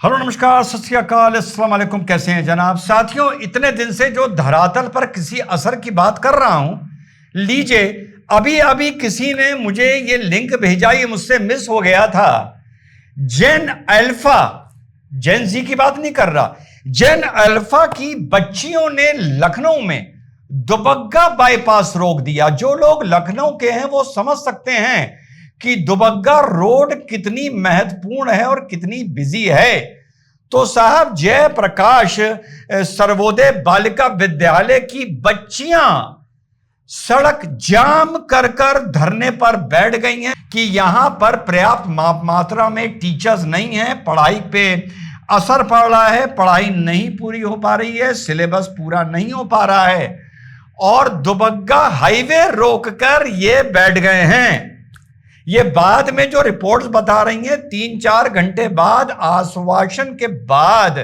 Hello नमस्कार सत श्री अकाल अस्सलाम वालेकुम। कैसे हैं जनाब? साथियों, इतने दिन से जो धरातल पर किसी असर की बात कर रहा हूं, लीजिए अभी अभी किसी ने मुझे ये लिंक भेजा, ये मुझसे मिस हो गया था। जेन अल्फा, जेन जी की बात नहीं कर रहा, जेन अल्फा की बच्चियों ने लखनऊ में दुबग्गा बाईपास रोक दिया। जो लोग लखनऊ के हैं वो समझ सकते हैं कि दुबग्गा रोड कितनी महत्वपूर्ण है और कितनी बिजी है। तो साहब, जयप्रकाश सर्वोदय बालिका विद्यालय की बच्चियां सड़क जाम कर कर धरने पर बैठ गई हैं कि यहां पर पर्याप्त मात्रा में टीचर्स नहीं हैं, पढ़ाई पे असर पड़ रहा है, पढ़ाई नहीं पूरी हो पा रही है, सिलेबस पूरा नहीं हो पा रहा है और दुबग्गा हाईवे रोककर ये बैठ गए हैं। ये बाद में जो रिपोर्ट्स बता रही हैं, 3-4 घंटे बाद आश्वासन के बाद,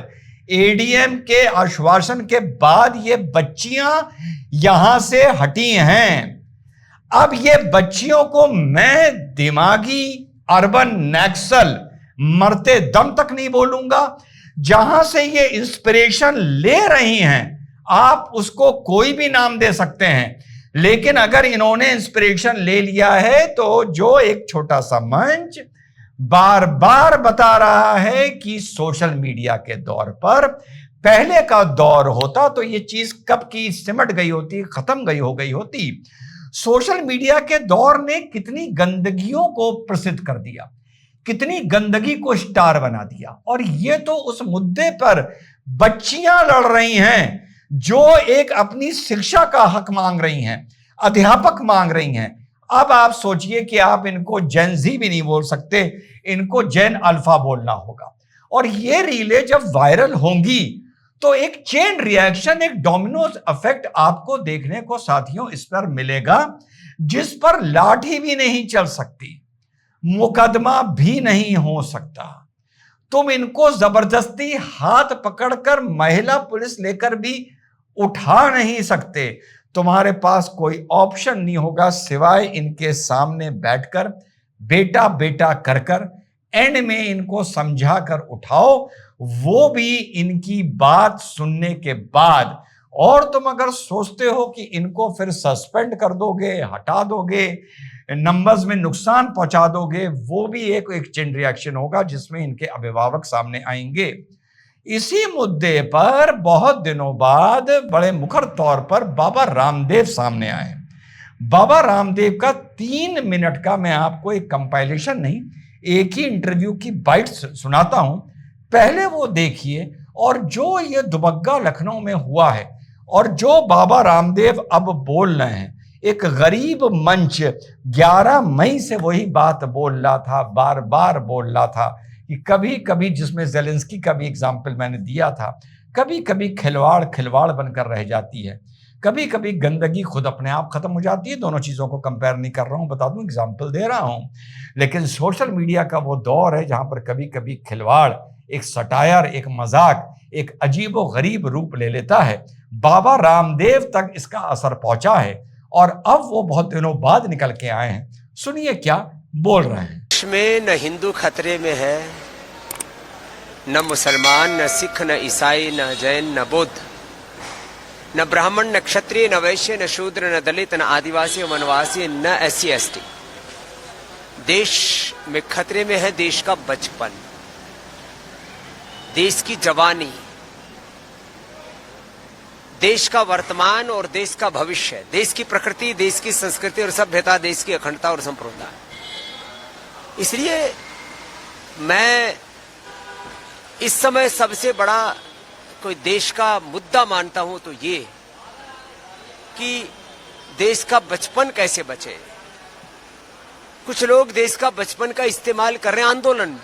एडीएम के आश्वासन के बाद ये बच्चियां यहां से हटी हैं। अब ये बच्चियों को मैं दिमागी अर्बन नक्सल मरते दम तक नहीं बोलूंगा। जहां से ये इंस्पिरेशन ले रही हैं, आप उसको कोई भी नाम दे सकते हैं, लेकिन अगर इन्होंने इंस्पिरेशन ले लिया है तो जो एक छोटा सा मंच बार बार बता रहा है कि सोशल मीडिया के दौर पर, पहले का दौर होता तो ये चीज कब की सिमट गई होती, खत्म गई हो गई होती। सोशल मीडिया के दौर ने कितनी गंदगियों को प्रसिद्ध कर दिया, कितनी गंदगी को स्टार बना दिया। और ये तो उस मुद्दे पर बच्चियां लड़ रही हैं जो एक अपनी शिक्षा का हक मांग रही हैं, अध्यापक मांग रही हैं। अब आप सोचिए कि आप इनको जेन जी भी नहीं बोल सकते, इनको जेन अल्फा बोलना होगा। और ये रीलें जब वायरल होंगी तो एक चेन रिएक्शन, एक डोमिनोज इफेक्ट आपको देखने को साथियों इस पर मिलेगा, जिस पर लाठी भी नहीं चल सकती, मुकदमा भी नहीं हो सकता। तुम इनको जबरदस्ती हाथ पकड़कर महिला पुलिस लेकर भी उठा नहीं सकते। तुम्हारे पास कोई ऑप्शन नहीं होगा सिवाय इनके सामने बैठकर बेटा बेटा कर कर एंड में इनको समझा कर उठाओ, वो भी इनकी बात सुनने के बाद। और तुम अगर सोचते हो कि इनको फिर सस्पेंड कर दोगे, हटा दोगे, नंबर्स में नुकसान पहुंचा दोगे, वो भी एक चेन रिएक्शन होगा जिसमें इनके अभिभावक सामने आएंगे। इसी मुद्दे पर बहुत दिनों बाद बड़े मुखर तौर पर बाबा रामदेव सामने आए। बाबा रामदेव का 3 मिनट का मैं आपको एक कंपाइलेशन नहीं, एक ही इंटरव्यू की बाइट सुनाता हूं, पहले वो देखिए। और जो ये दुबग्गा लखनऊ में हुआ है और जो बाबा रामदेव अब बोल रहे हैं, एक गरीब मंच 11 मई से वही बात बोल रहा था, बार बार बोल रहा था कि कभी कभी, जिसमें जेलेंस्की का भी एग्जाम्पल मैंने दिया था, कभी कभी खिलवाड़ बनकर रह जाती है, कभी कभी गंदगी खुद अपने आप खत्म हो जाती है। दोनों चीज़ों को कंपेयर नहीं कर रहा हूँ, बता दूं, एग्जाम्पल दे रहा हूँ। लेकिन सोशल मीडिया का वो दौर है जहां पर कभी कभी खिलवाड़, एक सटायर, एक मजाक, एक अजीबो गरीब रूप ले लेता है। बाबा रामदेव तक इसका असर पहुंचा है और अब वो बहुत दिनों बाद निकल के आए हैं। सुनिए क्या बोल रहे हैं। देश में न हिंदू खतरे में है, न मुसलमान, न सिख, न ईसाई, न जैन, न बौद्ध, न ब्राह्मण, न क्षत्रिय, न वैश्य, न शूद्र, न दलित, न आदिवासी, वनवासी, न एससी एसटी। देश में खतरे में है देश का बचपन, देश की जवानी, देश का वर्तमान और देश का भविष्य, देश की प्रकृति, देश की संस्कृति और सभ्यता, देश की अखंडता और संप्रभुता। इसलिए मैं इस समय सबसे बड़ा कोई देश का मुद्दा मानता हूं तो ये कि देश का बचपन कैसे बचे। कुछ लोग देश का बचपन का इस्तेमाल कर रहे हैं आंदोलन में।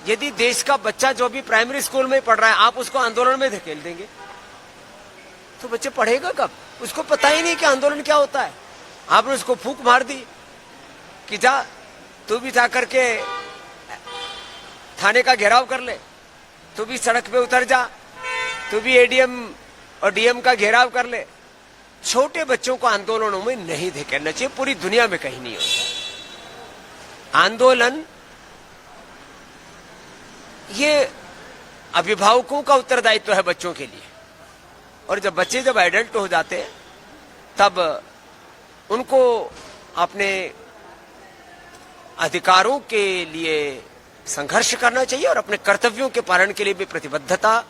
यदि देश का बच्चा जो भी प्राइमरी स्कूल में पढ़ रहा है, आप उसको आंदोलन में धकेल देंगे तो बच्चे पढ़ेगा कब? उसको पता ही नहीं कि आंदोलन क्या होता है। आपने उसको फूंक मार दी कि जा तू भी जा करके थाने का घेराव कर ले, तू भी सड़क पे उतर जा, तू भी एडीएम और डीएम का घेराव कर ले। छोटे बच्चों को आंदोलनों में नहीं धकेलना चाहिए, पूरी दुनिया में कहीं नहीं होता। आंदोलन ये अभिभावकों का उत्तरदायित्व है बच्चों के लिए। और जब बच्चे जब एडल्ट हो जाते हैं तब उनको अपने अधिकारों के लिए संघर्ष करना चाहिए और अपने कर्तव्यों के पालन के लिए भी प्रतिबद्धता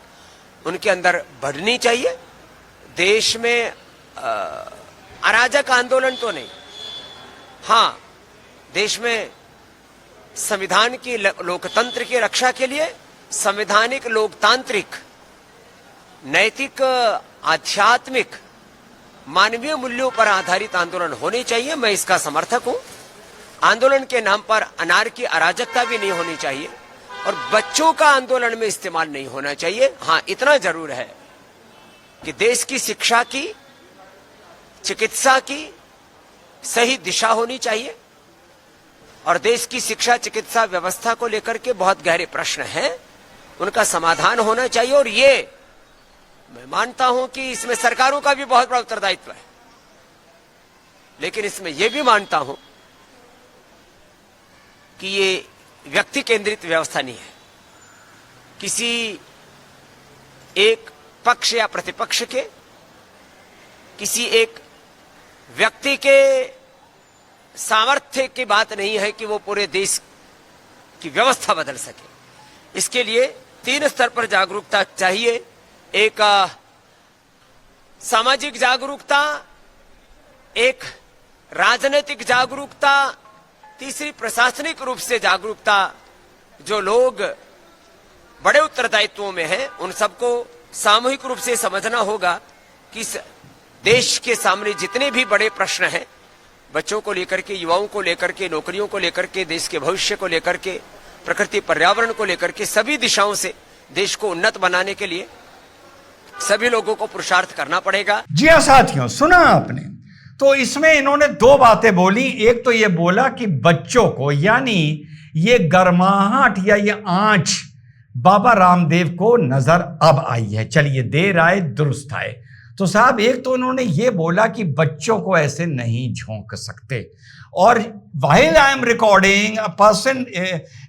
उनके अंदर बढ़नी चाहिए। देश में अराजक आंदोलन तो नहीं, हाँ, देश में संविधान की लोकतंत्र की रक्षा के लिए संवैधानिक, लोकतांत्रिक, नैतिक, आध्यात्मिक, मानवीय मूल्यों पर आधारित आंदोलन होने चाहिए। मैं इसका समर्थक हूं। आंदोलन के नाम पर अनारकी, अराजकता भी नहीं होनी चाहिए और बच्चों का आंदोलन में इस्तेमाल नहीं होना चाहिए। हां, इतना जरूर है कि देश की शिक्षा की, चिकित्सा की सही दिशा होनी चाहिए और देश की शिक्षा, चिकित्सा व्यवस्था को लेकर के बहुत गहरे प्रश्न हैं, उनका समाधान होना चाहिए। और ये मैं मानता हूं कि इसमें सरकारों का भी बहुत बड़ा उत्तरदायित्व है, लेकिन इसमें यह भी मानता हूं कि ये व्यक्ति केंद्रित व्यवस्था नहीं है। किसी एक पक्ष या प्रतिपक्ष के, किसी एक व्यक्ति के सामर्थ्य की बात नहीं है कि वो पूरे देश की व्यवस्था बदल सके। इसके लिए 3 स्तर पर जागरूकता चाहिए। एक सामाजिक जागरूकता, एक राजनीतिक जागरूकता, तीसरी प्रशासनिक रूप से जागरूकता। जो लोग बड़े उत्तरदायित्वों में हैं उन सबको सामूहिक रूप से समझना होगा कि देश के सामने जितने भी बड़े प्रश्न हैं, बच्चों को लेकर के, युवाओं को लेकर के, नौकरियों को लेकर के, देश के भविष्य को लेकर के, प्रकृति पर्यावरण को लेकर के, सभी दिशाओं से देश को उन्नत बनाने के लिए सभी लोगों को पुरुषार्थ करना पड़ेगा। जी हाँ साथियों, सुना आपने। तो इसमें इन्होंने 2 बातें बोली। एक तो ये बोला कि बच्चों को, यानी ये गर्माहट या ये आंच बाबा रामदेव को नजर अब आई है। चलिए, देर आए दुरुस्त आए। तो साहब, एक तो उन्होंने ये बोला कि बच्चों को ऐसे नहीं झोंक सकते। और while I am recording, a person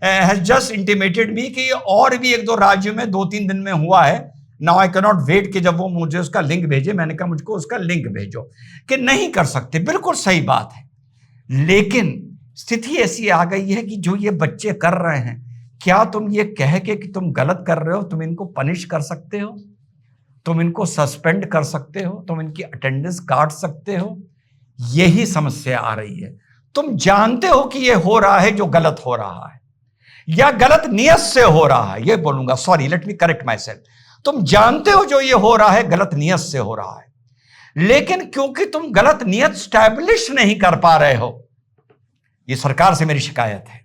has just intimated me कि और भी 1-2 राज्यों में 2-3 दिन में हुआ है। Now I cannot wait कि जब वो मुझे उसका लिंक भेजे। मैंने कहा मुझको उसका लिंक भेजो, कि नहीं कर सकते। बिल्कुल सही बात है, लेकिन स्थिति ऐसी आ गई है कि जो ये बच्चे कर रहे हैं, क्या तुम ये कह के कि तुम गलत कर रहे हो, तुम इनको पनिश कर सकते हो? तुम इनको सस्पेंड कर सकते हो? तुम इनकी अटेंडेंस काट सकते हो? यही समस्या आ रही है। तुम जानते हो कि ये हो रहा है जो गलत हो रहा है, या गलत नियत से हो रहा है, ये बोलूंगा, sorry, let me correct my self. तुम जानते हो जो ये हो रहा है गलत नियत से हो रहा है, लेकिन क्योंकि तुम गलत नियत स्टैब्लिश नहीं कर पा रहे हो, ये सरकार से मेरी शिकायत है,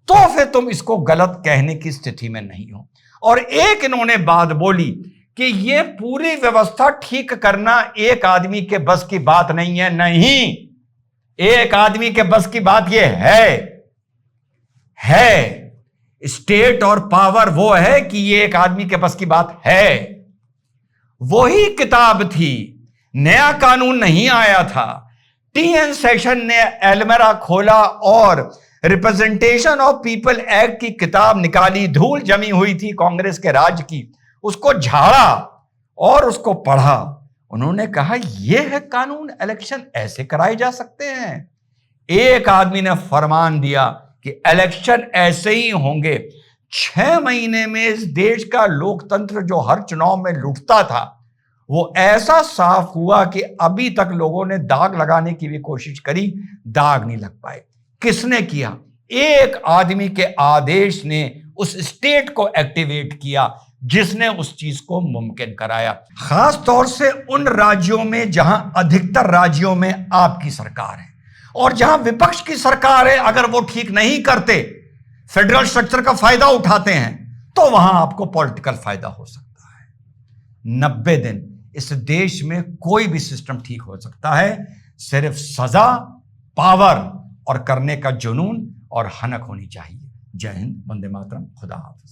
तो फिर तुम इसको गलत कहने की स्थिति में नहीं हो। और एक इन्होंने बात बोली कि ये पूरी व्यवस्था ठीक करना एक आदमी के बस की बात नहीं है। नहीं, एक आदमी के बस की बात ये है। स्टेट और पावर वो है कि ये एक आदमी के बस की बात है। वही किताब थी, नया कानून नहीं आया था। टीएन सेशन ने एलमेरा खोला और रिप्रेजेंटेशन ऑफ पीपल एक्ट की किताब निकाली। धूल जमी हुई थी कांग्रेस के राज की, उसको झाड़ा और उसको पढ़ा। उन्होंने कहा यह है कानून, इलेक्शन ऐसे कराए जा सकते हैं। एक आदमी ने फरमान दिया कि इलेक्शन ऐसे ही होंगे। 6 महीने में इस देश का लोकतंत्र जो हर चुनाव में लूटता था, वो ऐसा साफ हुआ कि अभी तक लोगों ने दाग लगाने की भी कोशिश करी, दाग नहीं लग पाए। किसने किया? एक आदमी के आदेश ने उस स्टेट को एक्टिवेट किया जिसने उस चीज को मुमकिन कराया। खास तौर से उन राज्यों में जहां अधिकतर राज्यों में आपकी सरकार है और जहां विपक्ष की सरकार है, अगर वो ठीक नहीं करते, फेडरल स्ट्रक्चर का फायदा उठाते हैं, तो वहां आपको पॉलिटिकल फायदा हो सकता है। 90 दिन इस देश में कोई भी सिस्टम ठीक हो सकता है, सिर्फ सजा, पावर और करने का जुनून और हनक होनी चाहिए। जय हिंद, वंदे मातरम, खुदा हाफिज।